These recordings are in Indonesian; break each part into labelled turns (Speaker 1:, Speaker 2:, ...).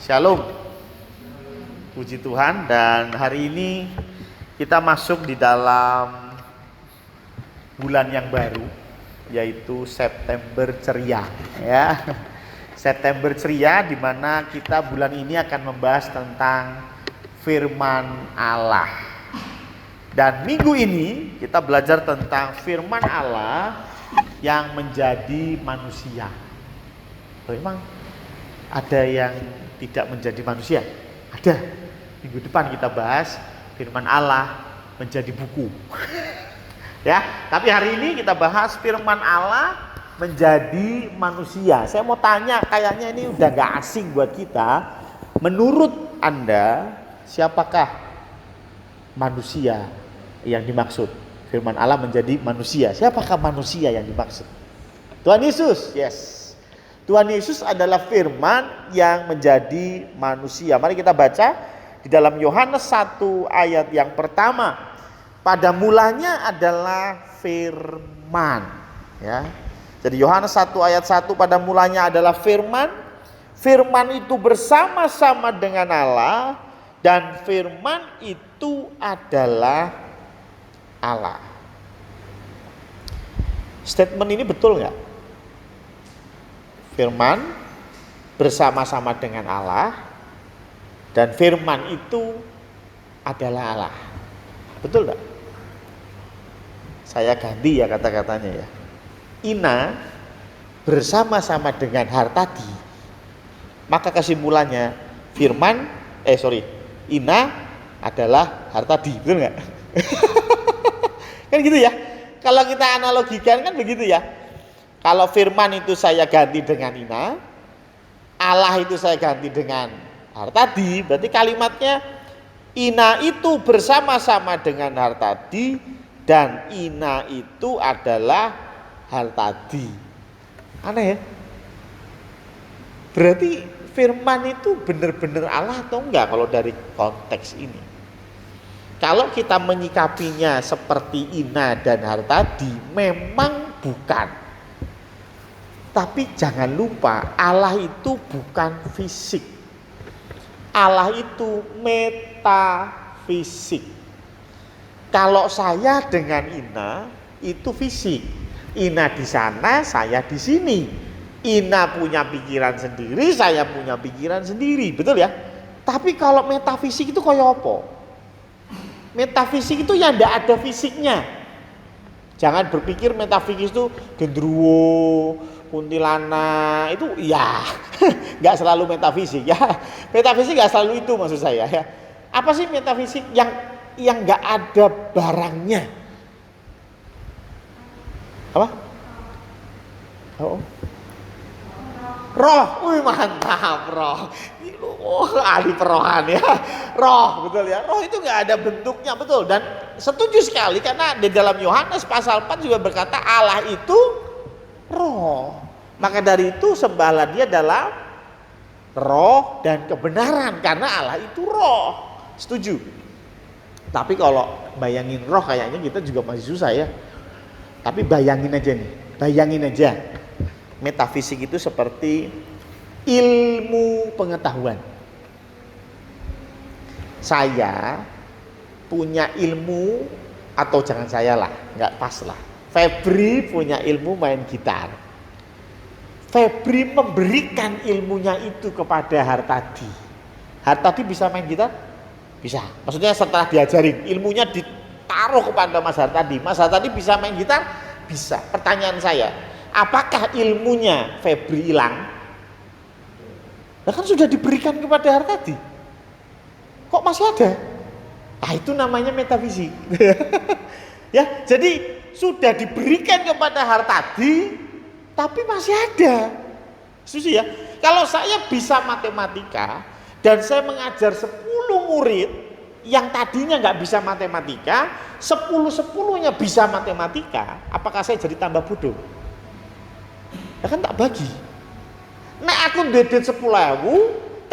Speaker 1: Shalom, puji Tuhan. Dan hari ini kita masuk di dalam bulan yang baru, yaitu September Ceria, ya. September Ceria, di mana kita bulan ini akan membahas tentang firman Allah. Dan minggu ini kita belajar tentang firman Allah yang menjadi manusia. Memang ada yang tidak menjadi manusia? Ada. Minggu depan kita bahas firman Allah menjadi buku. Ya, tapi hari ini kita bahas firman Allah menjadi manusia. Saya mau tanya, kayaknya ini udah gak asing buat kita. Menurut Anda, siapakah manusia yang dimaksud? Firman Allah menjadi manusia. Siapakah manusia yang dimaksud? Tuhan Yesus, yes. Tuhan Yesus adalah firman yang menjadi manusia. Mari kita baca di dalam Yohanes 1 ayat yang pertama. Pada mulanya adalah firman, ya. Jadi Yohanes 1 ayat 1, pada mulanya adalah firman. Firman itu bersama-sama dengan Allah, dan firman itu adalah Allah. Statement ini betul nggak? Firman bersama-sama dengan Allah, dan firman itu adalah Allah. Betul tak? Saya ganti ya kata-katanya ya. Ina bersama-sama dengan Hartadi, maka kesimpulannya Ina adalah Hartadi. Betul nggak? Kan gitu ya. Kalau kita analogikan kan begitu ya. Kalau firman itu saya ganti dengan Ina, Allah itu saya ganti dengan Hartadi, berarti kalimatnya Ina itu bersama-sama dengan Hartadi, dan Ina itu adalah Hartadi. Aneh ya? Berarti firman itu benar-benar Allah atau enggak kalau dari konteks ini? Kalau kita menyikapinya seperti Ina dan Hartadi, memang bukan. Tapi jangan lupa, Allah itu bukan fisik. Allah itu metafisik. Kalau saya dengan Ina itu fisik. Ina di sana, saya di sini. Ina punya pikiran sendiri, saya punya pikiran sendiri. Betul ya? Tapi kalau metafisik itu kayak apa? Metafisik itu ya tidak ada fisiknya. Jangan berpikir metafisik itu genderuwo, kuntilanak, itu ya nggak selalu metafisik ya. Metafisik nggak selalu itu maksud saya ya. Apa sih metafisik yang nggak ada barangnya? Apa? Oh. Roh, wih mantap roh. Ahli perohan ya. Roh, betul ya. Roh itu nggak ada bentuknya, betul. Dan setuju sekali karena di dalam Yohanes pasal 4 juga berkata Allah itu roh. Maka dari itu sembahlah dia dalam roh dan kebenaran, karena Allah itu roh. Setuju. Tapi kalau bayangin roh kayaknya kita juga masih susah ya. Tapi bayangin aja nih. Bayangin aja. Metafisik itu seperti ilmu pengetahuan. Saya punya ilmu, atau jangan saya lah, nggak pas lah. Febri punya ilmu main gitar. Febri memberikan ilmunya itu kepada Hartadi. Hartadi bisa main gitar? Bisa. Maksudnya setelah diajarin, ilmunya ditaruh kepada Mas Hartadi. Mas Hartadi bisa main gitar? Bisa. Pertanyaan saya, apakah ilmunya Febri hilang? Nah kan sudah diberikan kepada Hartadi. Kok masih ada? Nah itu namanya metafisik. Ya, jadi sudah diberikan kepada Hartadi, tapi masih ada. Setuju ya? Kalau saya bisa matematika dan saya mengajar 10 murid yang tadinya nggak bisa matematika, 10-10-nya bisa matematika, apakah saya jadi tambah bodoh? Ya kan tak bagi. Nek aku duit 10.000,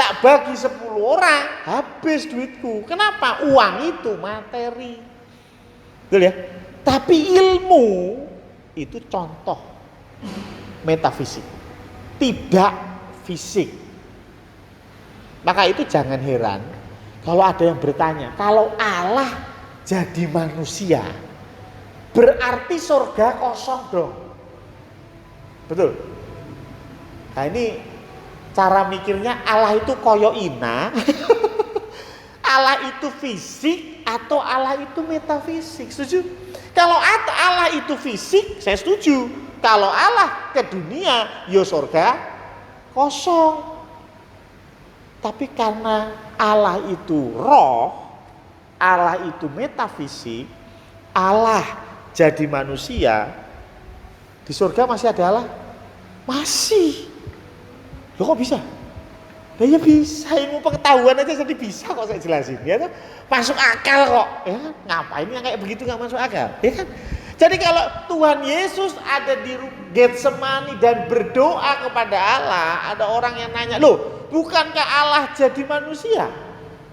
Speaker 1: tak bagi 10 orang, habis duitku. Kenapa? Uang itu materi. Betul ya? Tapi ilmu itu contoh metafisik, tidak fisik. Maka itu jangan heran kalau ada yang bertanya, kalau Allah jadi manusia, berarti surga kosong dong. Betul? Nah ini cara mikirnya, Allah itu koyo ina, Allah itu fisik atau Allah itu metafisik. Setuju? Kalau Allah itu fisik, saya setuju. Kalau Allah ke dunia, ya surga kosong. Tapi karena Allah itu roh, Allah itu metafisik, Allah jadi manusia, di surga masih ada Allah? Masih. Loh kok bisa? Nah ya bisa, ilmu pengetahuan aja jadi bisa kok saya jelasin. Ya kan? Masuk akal kok. Ya kan? Ngapain yang kayak begitu gak masuk akal? Ya kan? Jadi kalau Tuhan Yesus ada di Getsemani dan berdoa kepada Allah, ada orang yang nanya, loh bukankah Allah jadi manusia?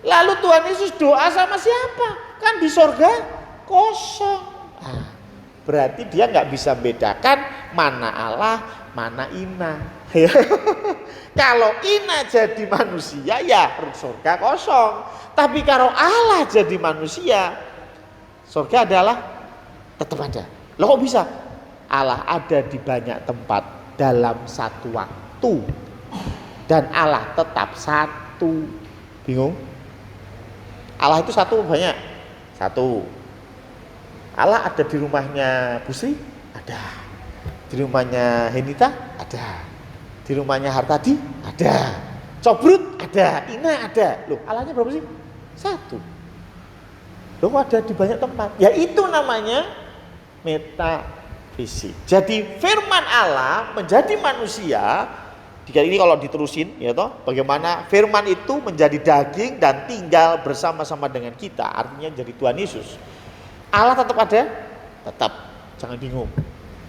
Speaker 1: Lalu Tuhan Yesus doa sama siapa? Kan di sorga kosong. Nah, berarti dia nggak bisa bedakan mana Allah, mana Ina. Kalau Ina jadi manusia ya surga kosong. Tapi kalau Allah jadi manusia, surga adalah tetap ada. Loh kok bisa? Allah ada di banyak tempat dalam satu waktu. Dan Allah tetap satu. Bingung? Allah itu satu banyak? Satu. Allah ada di rumahnya Busri? Ada. Di rumahnya Henita? Ada. Di rumahnya Hartadi? Ada. Cobrut? Ada. Ina ada. Loh Allahnya berapa sih? Satu. Loh kok ada di banyak tempat? Ya itu namanya metafisik. Jadi firman Allah menjadi manusia. Ini kalau diterusin ya toh, bagaimana firman itu menjadi daging dan tinggal bersama-sama dengan kita, artinya jadi Tuhan Yesus. Allah tetap ada? Tetap. Jangan bingung.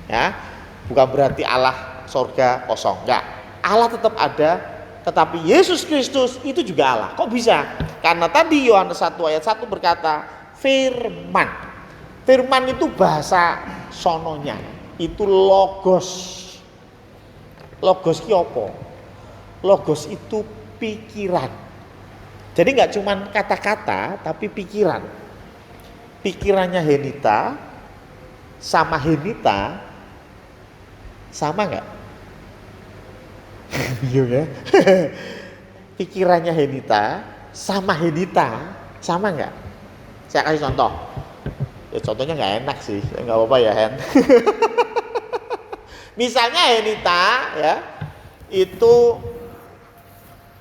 Speaker 1: Ya. Bukan berarti Allah surga kosong, enggak. Allah tetap ada, tetapi Yesus Kristus itu juga Allah. Kok bisa? Karena tadi Yohanes 1 ayat 1 berkata firman. Firman itu bahasa sononya, itu logos. Logos itu apa? Logos itu pikiran. Jadi nggak cuma kata-kata, tapi pikiran. Pikirannya Henita sama Henita sama nggak? Bingung ya? Pikirannya Henita sama Henita sama nggak? Saya kasih contoh. Ya contohnya nggak enak sih, nggak apa-apa ya Hen. Misalnya Henita ya itu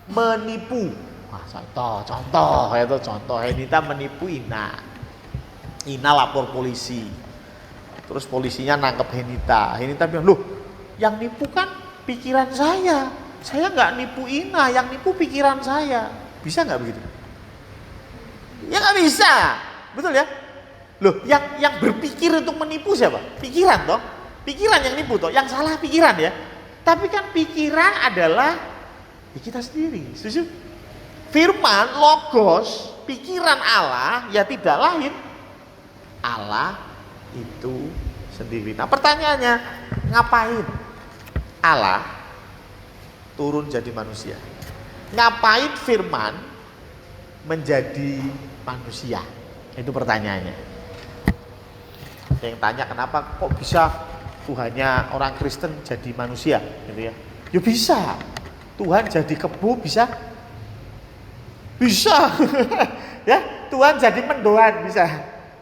Speaker 1: menipu. Wah, contoh Henita menipu Ina. Ina lapor polisi. Terus polisinya nangkep Henita. Henita bilang, "Loh, yang nipu kan pikiran saya. Saya nggak nipu Ina, yang nipu pikiran saya." Bisa nggak begitu? Ya nggak bisa. Betul ya? Loh, yang berpikir untuk menipu siapa? Pikiran toh. Pikiran yang nipu toh, yang salah pikiran ya. Tapi kan pikiran adalah ya kita sendiri. Setuju? Firman, logos, pikiran Allah ya tidak lain. Allah itu sendiri. Nah pertanyaannya, ngapain Allah turun jadi manusia? Ngapain firman menjadi manusia? Itu pertanyaannya. Yang tanya kenapa kok bisa Tuhannya orang Kristen jadi manusia gitu ya. Ya bisa. Tuhan jadi kebo bisa? Bisa. Ya, Tuhan jadi mendoan bisa?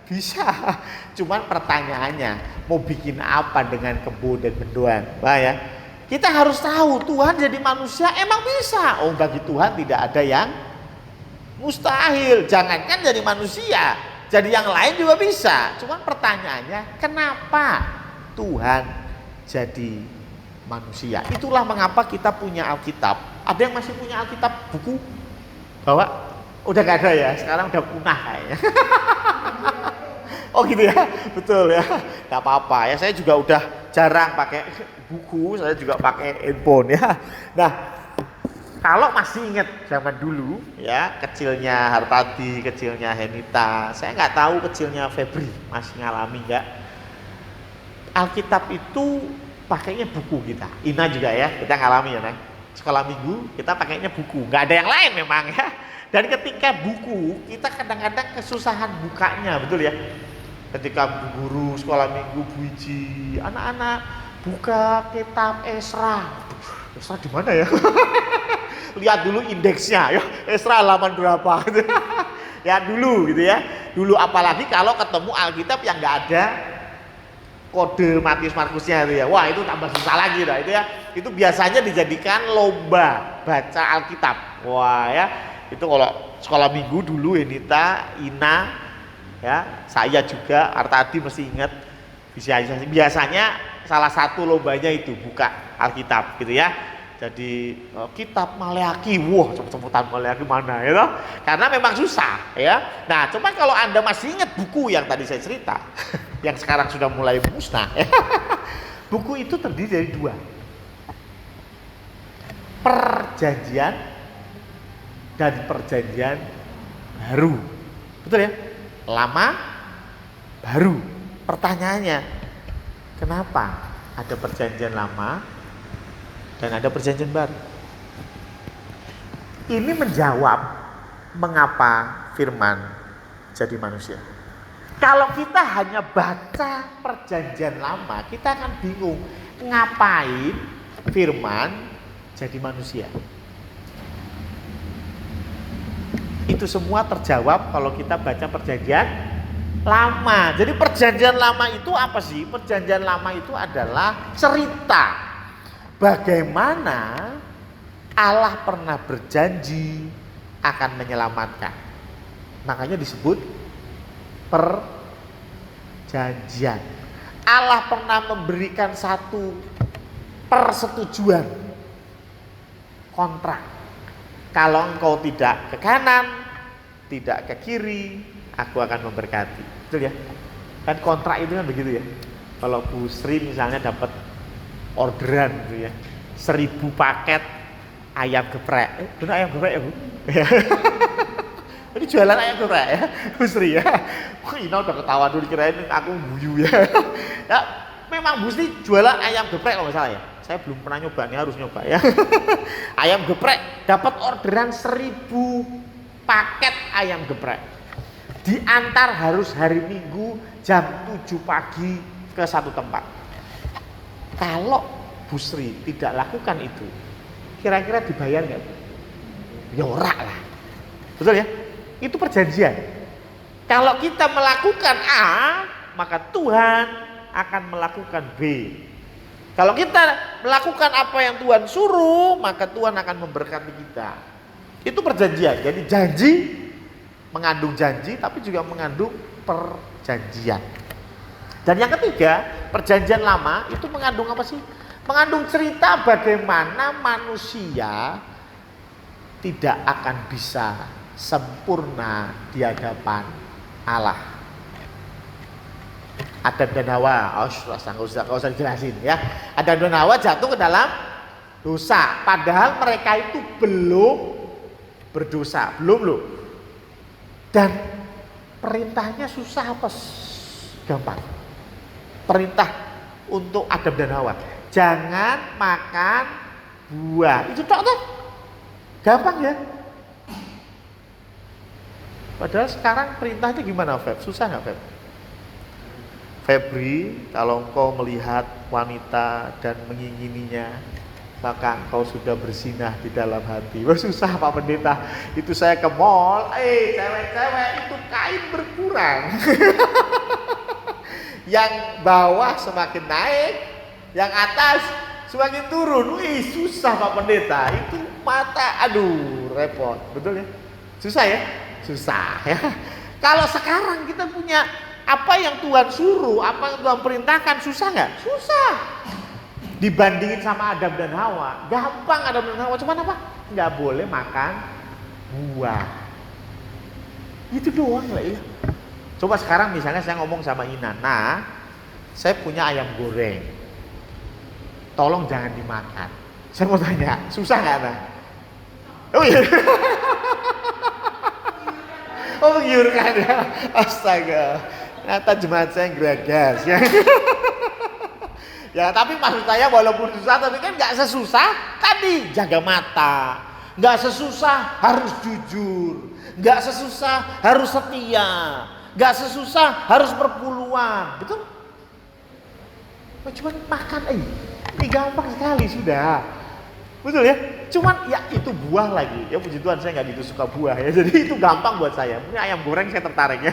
Speaker 1: Bisa. Cuman pertanyaannya mau bikin apa dengan kebo dan mendoan? Nah ya. Kita harus tahu Tuhan jadi manusia emang bisa. Oh, bagi Tuhan tidak ada yang mustahil. Jangankan jadi manusia, jadi yang lain juga bisa. Cuman pertanyaannya kenapa Tuhan jadi manusia? Itulah mengapa kita punya Alkitab. Ada yang masih punya Alkitab buku? Bawa? Udah gak ada ya, sekarang udah punah kayaknya. Oh gitu ya, betul ya. Gak apa-apa ya, saya juga udah jarang pakai buku, saya juga pakai handphone ya. Nah, kalau masih ingat zaman dulu ya, kecilnya Hartadi, kecilnya Henita, saya nggak tahu kecilnya Febri masih ngalami nggak. Alkitab itu pakainya buku kita. Ina juga ya, kita ngalami ya, Neng. sekolah minggu kita pakainya buku, nggak ada yang lain memang ya. Dan ketika buku kita kadang-kadang kesusahan bukanya, betul ya. Ketika guru sekolah minggu buiji, anak-anak buka kitab Esra. Esra di mana ya? Lihat dulu indeksnya ya, Esra halaman berapa gitu. Ya dulu gitu ya. Dulu apalagi kalau ketemu Alkitab yang nggak ada kode Matius Markusnya itu ya. Wah, itu tambah susah lagi dah itu ya. Itu biasanya dijadikan lomba baca Alkitab. Wah ya, itu kalau sekolah minggu dulu Enita, Ina ya, saya juga Artadi mesti ingat. Biasanya salah satu lombanya itu buka Alkitab gitu ya. Jadi kitab Maleaki, wah cepet-cepetan Maleaki mana ya toh? Karena memang susah ya. Nah, cuma kalau Anda masih ingat buku yang tadi saya cerita, yang sekarang sudah mulai musnah ya. Buku itu terdiri dari dua. Perjanjian dan perjanjian baru. Betul ya? Lama, baru. Pertanyaannya, kenapa ada perjanjian lama dan ada perjanjian baru? Ini menjawab mengapa firman jadi manusia. Kalau kita hanya baca perjanjian lama, kita akan bingung ngapain firman jadi manusia. Itu semua terjawab kalau kita baca perjanjian lama. Jadi perjanjian lama itu apa sih? Perjanjian lama itu adalah cerita bagaimana Allah pernah berjanji akan menyelamatkan. Makanya disebut perjanjian. Allah pernah memberikan satu persetujuan kontrak. Kalau engkau tidak ke kanan, tidak ke kiri, aku akan memberkati. Betul ya? Kan kontrak itu kan begitu ya. Kalau Bu Sri misalnya dapat orderan gitu ya, 1000 paket ayam geprek. Benar ayam geprek ya Bu? Ini jualan ayam geprek ya Bu Sri ya. Wah, Ina udah ketawa dulu, kirain aku guyu ya. Ya memang Bu Sri jualan ayam geprek kalau nggak salah ya. Saya belum pernah nyoba, nih harus nyoba ya. Ayam geprek, dapat orderan 1000 paket ayam geprek. Diantar harus hari Minggu jam 7 pagi ke satu tempat. Kalau Bu Sri tidak lakukan itu, kira-kira dibayar nggak? Ya ora lah. Betul ya? Itu perjanjian. Kalau kita melakukan A, maka Tuhan akan melakukan B. Kalau kita melakukan apa yang Tuhan suruh, maka Tuhan akan memberkati kita. Itu perjanjian. Jadi janji mengandung janji, tapi juga mengandung perjanjian. Dan yang ketiga, perjanjian lama itu mengandung apa sih? Mengandung cerita bagaimana manusia tidak akan bisa sempurna di hadapan Allah. Adam dan Hawa, nggak usah dijelasin ya. Adam dan Hawa jatuh ke dalam dosa, padahal mereka itu belum berdosa, belum loh. Dan perintahnya susah apa? Gampang. Perintah untuk Adam dan Hawa, jangan makan buah. Itu tok tuh, gampang ya. Padahal sekarang perintahnya gimana, Feb? Susah nggak, Feb? Febri, kalau engkau melihat wanita dan mengingininya, maka engkau sudah berzinah di dalam hati. Wah, susah Pak Pendeta. Itu saya ke mall, cewek-cewek itu kain berkurang. Yang bawah semakin naik, yang atas semakin turun. Wih, susah Pak Pendeta. Itu mata, aduh, repot. Betul ya? Susah ya? Susah ya. Kalau sekarang kita punya apa yang Tuhan suruh, apa yang Tuhan perintahkan, susah nggak? Susah. Dibandingin sama Adam dan Hawa, gampang Adam dan Hawa. Cuman apa? Nggak boleh makan buah. Itu doang lah ya. Coba sekarang misalnya saya ngomong sama Ina, nah saya punya ayam goreng, tolong jangan dimakan. Saya mau tanya, susah nggak nah? Oh iya. Oh menggiurkan ya. Astaga. Ternyata jemaat saya geragas ya. Ya tapi maksud saya walaupun susah tapi kan nggak sesusah kan tadi jaga mata. Nggak sesusah harus jujur, nggak sesusah harus setia, nggak sesusah harus berpuluhan, betul? Cuma makan, ini gampang sekali sudah, betul ya? Cuman ya itu buah lagi, ya puji Tuhan saya nggak gitu suka buah ya, jadi itu gampang buat saya. Ini ayam goreng saya tertarik ya,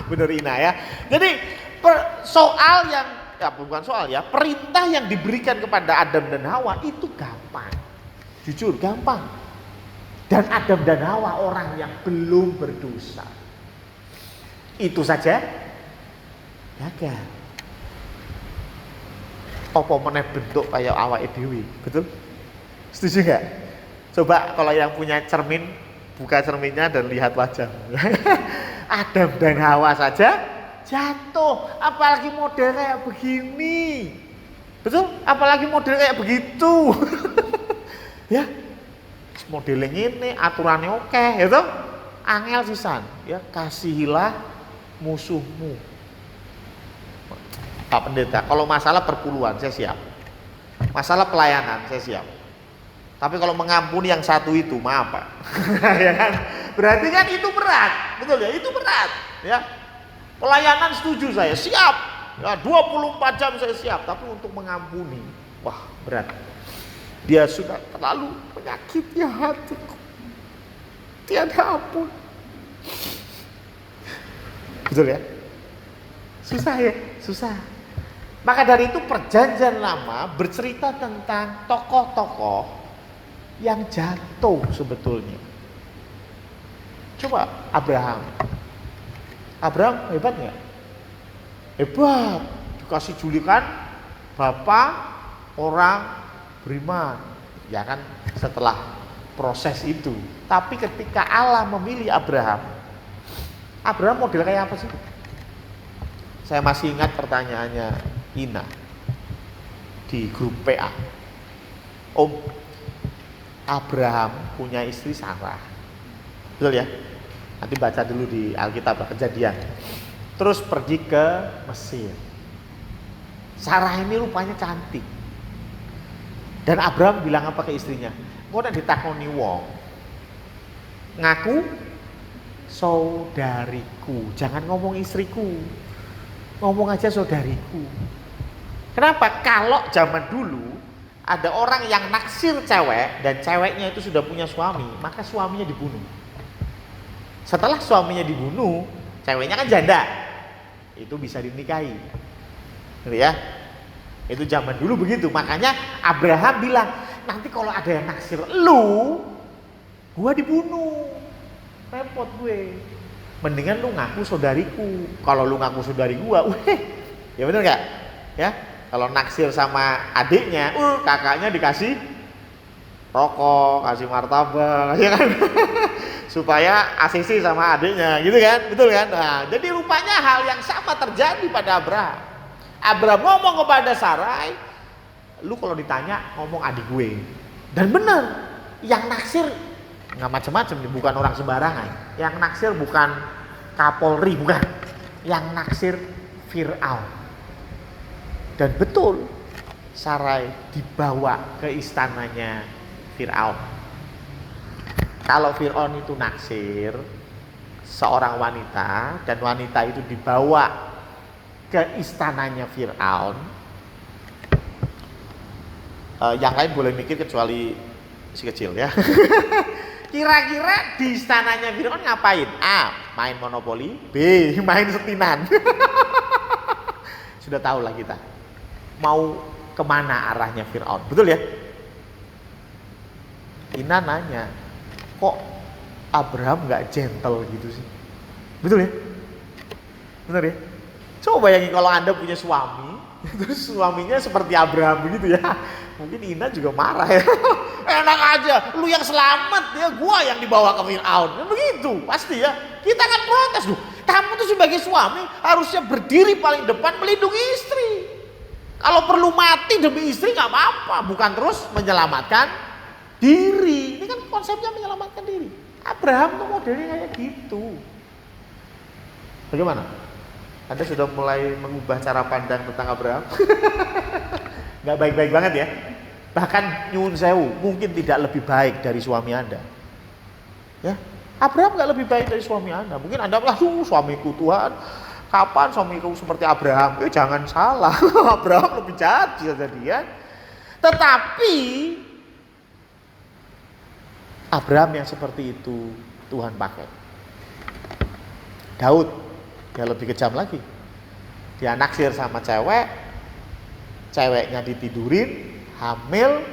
Speaker 1: bener Ina ya. Jadi soal yang, ya bukan soal ya, perintah yang diberikan kepada Adam dan Hawa itu gampang. Jujur gampang. Dan Adam dan Hawa orang yang belum berdosa. Itu saja gagal. Apa meneh bentuk kayak awake dhewe, betul? Setuju enggak? Coba kalau yang punya cermin, buka cerminnya dan lihat wajah. Adam dan Hawa saja jatuh, apalagi model kayak begini. Betul? Apalagi model kayak begitu. Ya, modelnya ini aturannya oke, ya toh? Angel sisan, ya kasihilah musuhmu. Pak Pendeta, kalau masalah perpuluhan saya siap, masalah pelayanan saya siap. Tapi kalau mengampuni yang satu itu, maaf Pak, ya kan? Berarti kan itu berat, betul ya? Itu berat, ya. Pelayanan setuju saya, siap. Ya 24 jam saya siap, tapi untuk mengampuni, wah berat. Dia sudah terlalu menyakiti hatiku. Tiada ampun. Betul ya? Susah ya? Susah. Maka dari itu perjanjian lama bercerita tentang tokoh-tokoh yang jatuh sebetulnya. Coba Abraham. Abraham hebat nggak? Hebat. Dikasih julukan Bapak orang beriman, ya kan setelah proses itu. Tapi ketika Allah memilih Abraham, Abraham model kayak apa sih? Saya masih ingat pertanyaannya Ina di grup PA. Om, Abraham punya istri Sarah, betul ya? Nanti baca dulu di Alkitab Kejadian. Terus pergi ke Mesir. Sarah ini rupanya cantik. Dan Abraham bilang apa ke istrinya? Kok nek ditakoni wong, ngaku saudariku, jangan ngomong istriku, ngomong aja saudariku. Kenapa? Kalau zaman dulu ada orang yang naksir cewek dan ceweknya itu sudah punya suami, maka suaminya dibunuh. Setelah suaminya dibunuh, ceweknya kan janda, itu bisa dinikahi, gitu ya. Itu zaman dulu begitu. Makanya Abraham bilang, nanti kalau ada yang naksir lu, gua dibunuh, repot gue. Mendingan lu ngaku saudariku. Kalau lu ngaku saudari gua, ya bener nggak? Ya, kalau naksir sama adiknya, kakaknya dikasih rokok, kasih martabak, ya kan? Supaya asisi sama adiknya, gitu kan? Betul kan? Nah, jadi rupanya hal yang sama terjadi pada Abraham. Abraham ngomong kepada Sarai, lu kalau ditanya ngomong adik gue. Dan benar, yang naksir nggak macam-macam, bukan orang sembarangan. Yang naksir bukan Kapolri, bukan. Yang naksir Fir'aun. Dan betul, Sarai dibawa ke istananya Fir'aun. Kalau Fir'aun itu naksir seorang wanita dan wanita itu dibawa ke istananya Fir'aun, yang lain boleh mikir kecuali si kecil ya. Kira-kira di istananya Fir'aun ngapain? A. Main monopoli. B. Main setinan. Sudah tahu lah kita mau kemana arahnya Fir'aun, betul ya? Ina nanya, kok Abraham gak gentle gitu sih? Betul ya? Benar ya? Coba bayangin kalau Anda punya suami, terus suaminya seperti Abraham begitu ya. Mungkin Ina juga marah ya. Enak aja, lu yang selamat ya, gua yang dibawa ke Fir'aun. Begitu, pasti ya. Kita kan protes loh. Kamu tuh sebagai suami harusnya berdiri paling depan melindungi istri. Kalau perlu mati demi istri nggak apa-apa, bukan terus menyelamatkan diri. Ini kan konsepnya menyelamatkan diri. Abraham tuh modelnya kayak gitu. Bagaimana? Anda sudah mulai mengubah cara pandang tentang Abraham? Nggak baik-baik banget ya? Bahkan nyuwun sewu, mungkin tidak lebih baik dari suami Anda. Ya, Abraham nggak lebih baik dari suami Anda. Mungkin Anda bilang, suamiku Tuhan, kapan suamiku seperti Abraham? Jangan salah, Abraham lebih jahat bisa dia. Tetapi Abraham yang seperti itu Tuhan pakai. Daud, dia lebih kejam lagi. Dia naksir sama cewek, ceweknya ditidurin, hamil,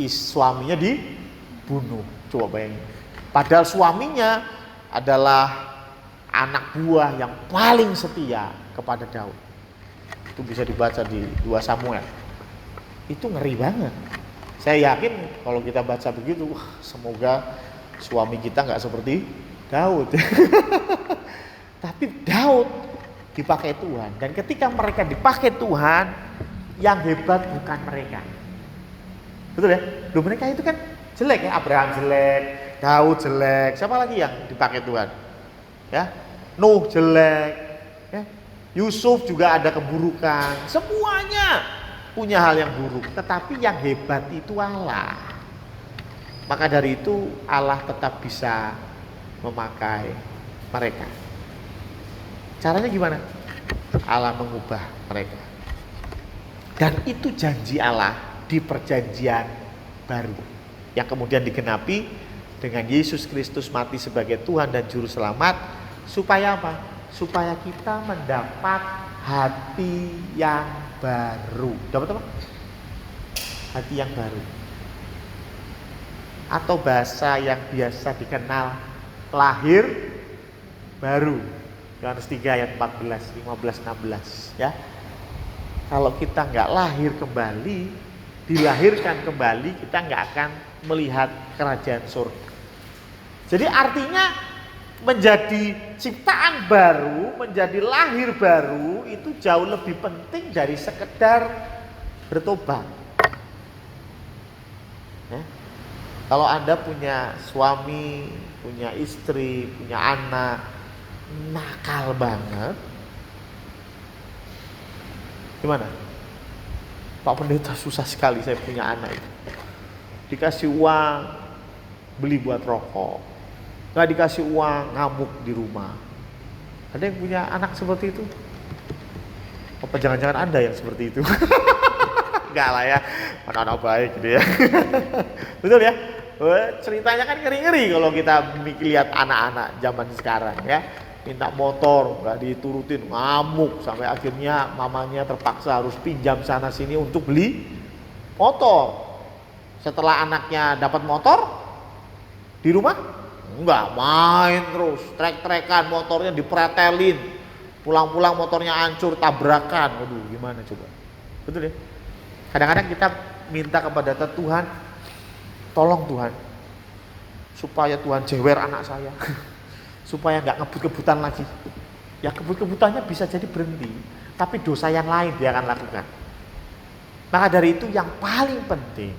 Speaker 1: suaminya dibunuh. Coba bayangin. Padahal suaminya adalah anak buah yang paling setia kepada Daud. Itu bisa dibaca di 2 Samuel. Itu ngeri banget. Saya yakin kalau kita baca begitu, semoga suami kita nggak seperti Daud. Tapi Daud dipakai Tuhan. Dan ketika mereka dipakai Tuhan, yang hebat bukan mereka. Betul ya? Loh, mereka itu kan jelek ya. Abraham jelek, Daud jelek. Siapa lagi yang dipakai Tuhan? Ya, Nuh jelek. Ya. Yusuf juga ada keburukan. Semuanya punya hal yang buruk. Tetapi yang hebat itu Allah. Maka dari itu Allah tetap bisa memakai mereka. Caranya gimana? Allah mengubah mereka. Dan itu janji Allah di perjanjian baru yang kemudian digenapi dengan Yesus Kristus mati sebagai Tuhan dan Juru Selamat. Supaya apa? Supaya kita mendapat hati yang baru. Dapat apa? Hati yang baru. Atau bahasa yang biasa dikenal lahir baru. Yohanes 3 ayat 14, 15, 16 ya. Kalau kita nggak lahir kembali, dilahirkan kembali, kita nggak akan melihat kerajaan surga. Jadi artinya menjadi ciptaan baru, menjadi lahir baru itu jauh lebih penting dari sekedar bertobat. Ya. Kalau Anda punya suami, punya istri, punya anak, nakal banget, gimana? Pak Pendeta, susah sekali saya punya anak itu. Dikasih uang beli buat rokok, nggak dikasih uang ngamuk di rumah. Ada yang punya anak seperti itu? Apa jangan-jangan Anda yang seperti itu? Enggak lah ya, anak-anak baik gitu ya. Betul ya? Ceritanya kan ngeri-ngeri kalau kita lihat anak-anak zaman sekarang ya. Minta motor, nggak diturutin, ngamuk sampai akhirnya mamanya terpaksa harus pinjam sana sini untuk beli motor. Setelah anaknya dapat motor di rumah, enggak, main terus, trek-trekan, motornya dipretelin, pulang-pulang motornya hancur, tabrakan. Waduh, gimana coba? Betul ya? Kadang-kadang kita minta kepada Tuhan, tolong Tuhan, supaya Tuhan jewer anak saya. Supaya nggak ngebut-kebutan lagi. Ya kebut-kebutannya bisa jadi berhenti, tapi dosa yang lain dia akan lakukan. Maka dari itu yang paling penting,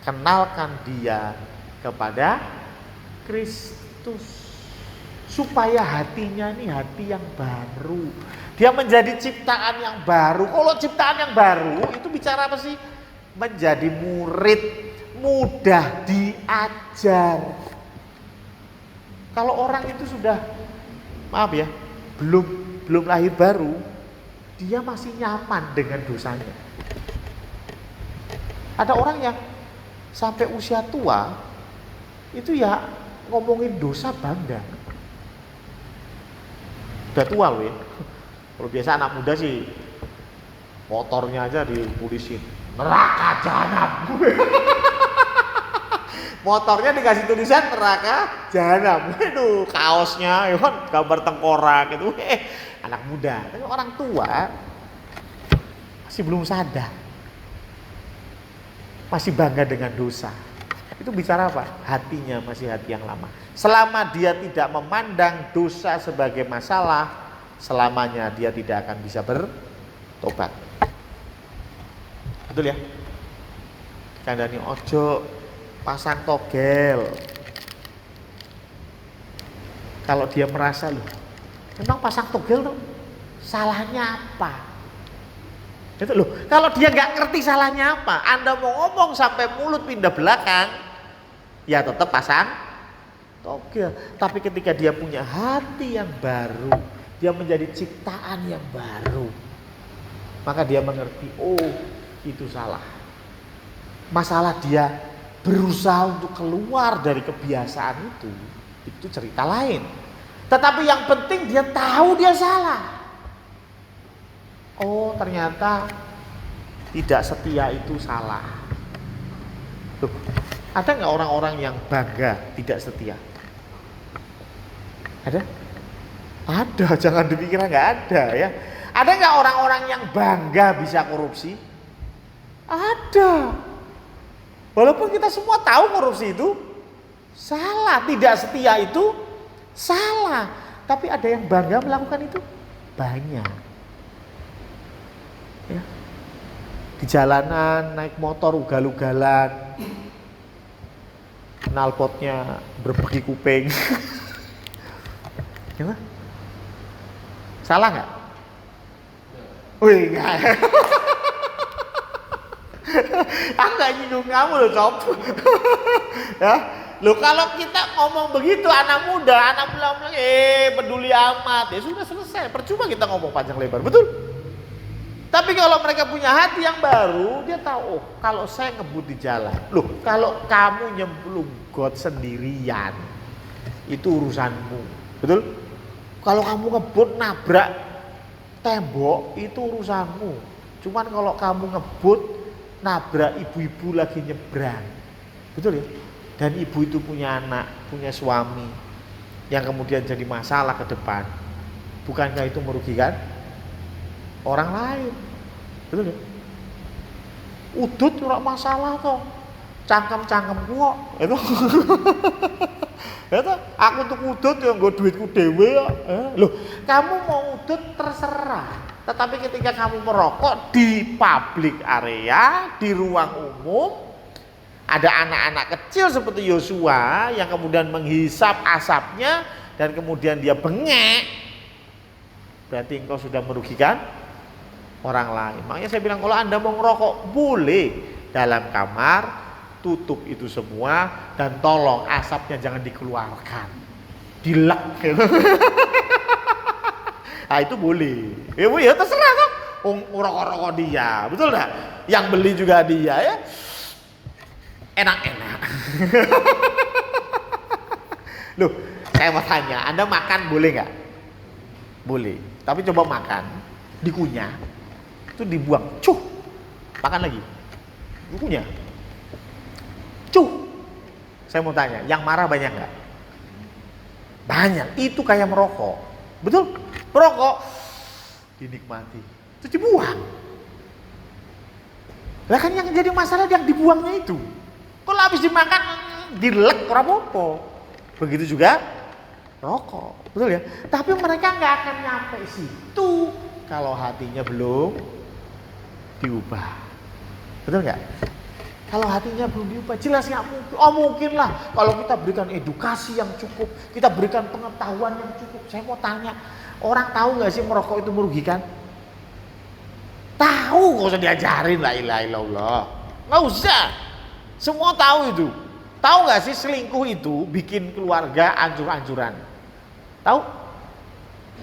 Speaker 1: kenalkan dia kepada Kristus. Supaya hatinya ini hati yang baru. Dia menjadi ciptaan yang baru. Kalau ciptaan yang baru itu bicara apa sih? Menjadi murid, mudah diajar. Kalau orang itu sudah, maaf ya, belum lahir baru, dia masih nyaman dengan dosanya. Ada orang yang sampai usia tua, itu ya ngomongin dosa bangga. Udah tua loh ya. Kalau biasa anak muda sih, motornya aja dipulisin, neraka jahanam. Motornya dikasih tulisan neraka jahanam. Waduh, kaosnya ya kan gambar tengkorak itu. Anak muda, tapi orang tua masih belum sadar. Masih bangga dengan dosa. Itu bicara apa? Hatinya masih hati yang lama. Selama dia tidak memandang dosa sebagai masalah, selamanya dia tidak akan bisa bertobat. Betul ya? Kandani ojo pasang togel. Kalau dia merasa loh, memang pasang togel tuh salahnya apa? Itu loh, kalau dia nggak ngerti salahnya apa, Anda mau ngomong sampai mulut pindah belakang, ya tetap pasang toge. Tapi ketika dia punya hati yang baru, dia menjadi ciptaan yang baru, maka dia mengerti, oh itu salah. Masalah dia berusaha untuk keluar dari kebiasaan itu cerita lain. Tetapi yang penting dia tahu dia salah. Oh ternyata tidak setia itu salah. Tuh, ada nggak orang-orang yang bangga tidak setia? Ada? Ada, jangan dipikir nggak ada ya. Ada nggak orang-orang yang bangga bisa korupsi? Ada. Walaupun kita semua tahu korupsi itu salah, tidak setia itu salah. Tapi ada yang bangga melakukan itu? Banyak. Ya. Di jalanan naik motor ugal-ugalan, knalpotnya berbagi kuping. Gimana? Salah nggak? Wih, enggak. Aku nggak nyinggung kamu loh, Sob. Ya, loh kalau kita ngomong begitu anak muda bilang peduli amat, ya sudah selesai. Percuma kita ngomong panjang lebar, betul? Tapi kalau mereka punya hati yang baru, dia tahu, oh kalau saya ngebut di jalan, loh kalau kamu nyemplung got sendirian, itu urusanmu, betul? Kalau kamu ngebut nabrak tembok, itu urusanmu. Cuman kalau kamu ngebut nabrak ibu-ibu lagi nyebrang, betul ya? Dan ibu itu punya anak, punya suami, yang kemudian jadi masalah ke depan, bukankah itu merugikan orang lain? Betul ya? Udut ora masalah toh. Cangkem-cangkem kok. Itu. Itu aku tuh udut yang nggo duitku dhewe kok. Loh, kamu mau udut terserah. Tetapi ketika kamu merokok di public area, di ruang umum, ada anak-anak kecil seperti Yosua yang kemudian menghisap asapnya dan kemudian dia bengek, berarti engkau sudah merugikan orang lain. Makanya saya bilang kalau Anda mau ngerokok boleh dalam kamar, tutup itu semua dan tolong asapnya jangan dikeluarkan, dilek gitu. Nah itu boleh. Ya terserah kan. Ngerokok-rokok dia, betul nggak? Yang beli juga dia ya. Enak-enak. Loh, saya mau tanya, Anda makan boleh nggak? Boleh. Tapi coba makan, dikunyah. Itu dibuang, cuh, makan lagi, bukunya, cuh. Saya mau tanya, yang marah banyak nggak? Banyak. Itu kayak merokok, betul? Merokok dinikmati, itu dibuang. Lah kan yang jadi masalah yang dibuangnya itu. Kalau habis dimakan, dilek ora apa-apa. Begitu juga rokok, betul ya? Tapi mereka nggak akan nyampe situ kalau hatinya belum diubah, betul nggak? Kalau hatinya belum diubah, jelas nggak mungkin. Oh mungkin lah, kalau kita berikan edukasi yang cukup, kita berikan pengetahuan yang cukup. Saya mau tanya, orang tahu nggak sih merokok itu merugikan? Tahu, nggak usah diajarin, la ilaha illallah, nggak usah. Semua tahu itu. Tahu nggak sih selingkuh itu bikin keluarga ancur-ancuran? Tahu?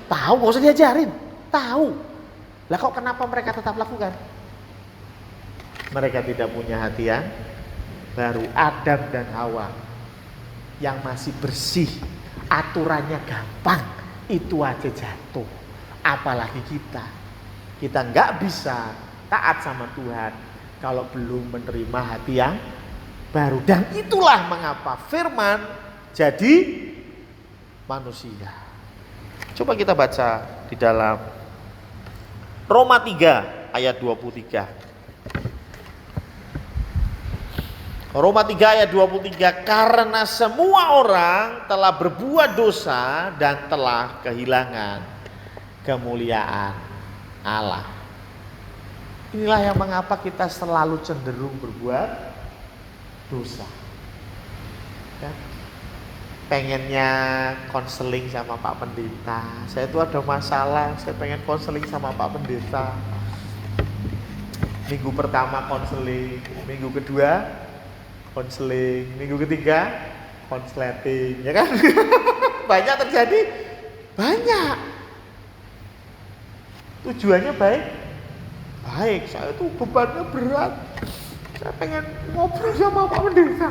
Speaker 1: Tahu, nggak usah diajarin. Tahu. Lah kok kenapa mereka tetap lakukan? Mereka tidak punya hati yang baru. Adam dan Hawa yang masih bersih, aturannya gampang, itu aja jatuh. Apalagi kita nggak bisa taat sama Tuhan kalau belum menerima hati yang baru. Dan itulah mengapa firman jadi manusia. Coba kita baca di dalam Roma 3 ayat 23. Roma 3 ayat 23, karena semua orang telah berbuat dosa dan telah kehilangan kemuliaan Allah. Inilah yang mengapa kita selalu cenderung berbuat dosa. Ya. Pengennya konseling sama Pak Pendeta. Saya tuh ada masalah, saya pengen konseling sama Pak Pendeta. Minggu pertama konseling, minggu kedua konseling, minggu ketiga konsleting, ya kan? Banyak terjadi, banyak. Tujuannya baik, baik. Saya tuh bebannya berat. Saya pengen ngobrol sama Pak Pendeta.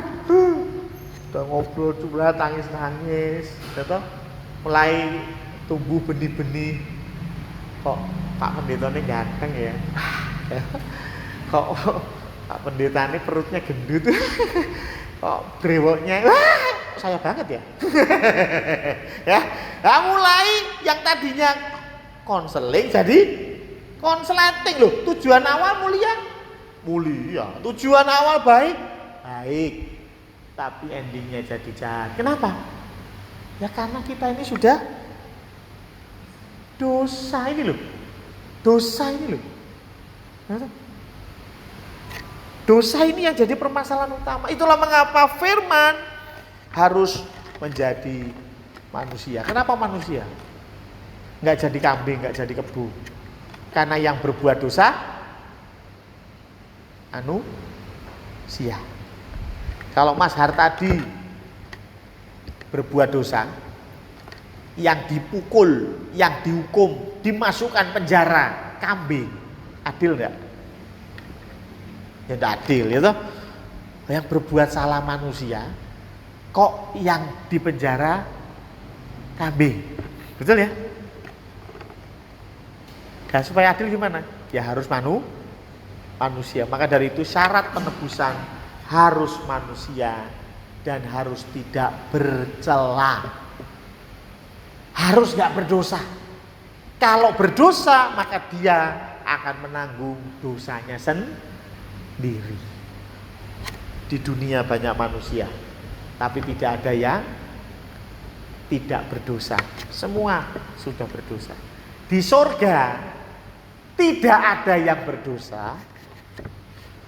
Speaker 1: Udah ngobrol curhat, tangis-tangis, gitu. Mulai tumbuh benih-benih. Kok Pak Pendeta ini ganteng ya? Kok Pak Pendeta ini perutnya gendut? Kok brewoknya? Wah, saya banget ya. Ya, nah, mulai yang tadinya konseling jadi konsleting loh. Tujuan awal mulia. Tujuan awal baik, tapi endingnya jadi jahat. Kenapa? Ya karena kita ini sudah dosa ini loh. Dosa ini yang jadi permasalahan utama. Itulah mengapa firman harus menjadi manusia. Kenapa manusia? Nggak jadi kambing, nggak jadi kebu. Karena yang berbuat dosa manusia. Kalau Mas Har tadi berbuat dosa, yang dipukul, yang dihukum, dimasukkan penjara, kambing, adil enggak? Ya enggak adil, ya toh? Yang berbuat salah manusia, kok yang dipenjara kambing, betul ya? Dan supaya adil gimana? Ya harus manusia. Maka dari itu syarat penebusan harus manusia dan harus tidak bercela. Harus gak berdosa. Kalau berdosa maka dia akan menanggung dosanya sendiri. Di dunia banyak manusia, tapi tidak ada yang tidak berdosa. Semua sudah berdosa. Di sorga tidak ada yang berdosa,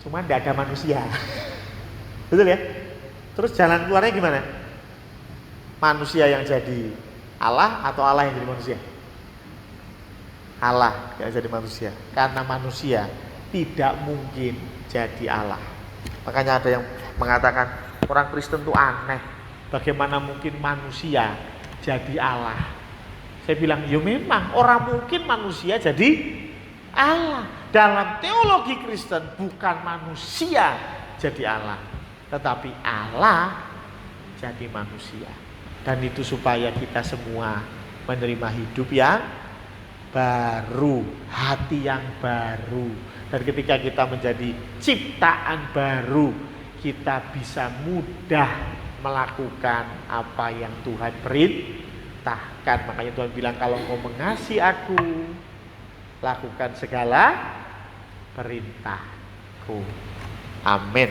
Speaker 1: cuma tidak ada manusia. Betul ya? Terus jalan keluarnya gimana? Manusia yang jadi Allah atau Allah yang jadi manusia? Allah yang jadi manusia. Karena manusia tidak mungkin jadi Allah. Makanya ada yang mengatakan orang Kristen itu aneh. Bagaimana mungkin manusia jadi Allah? Saya bilang, ya memang orang mungkin manusia jadi Allah. Dalam teologi Kristen bukan manusia jadi Allah, tetapi Allah jadi manusia. Dan itu supaya kita semua menerima hidup yang baru, hati yang baru. Dan ketika kita menjadi ciptaan baru, kita bisa mudah melakukan apa yang Tuhan perintahkan. Makanya Tuhan bilang, kalau engkau mengasihi aku, lakukan segala perintahku. Amin.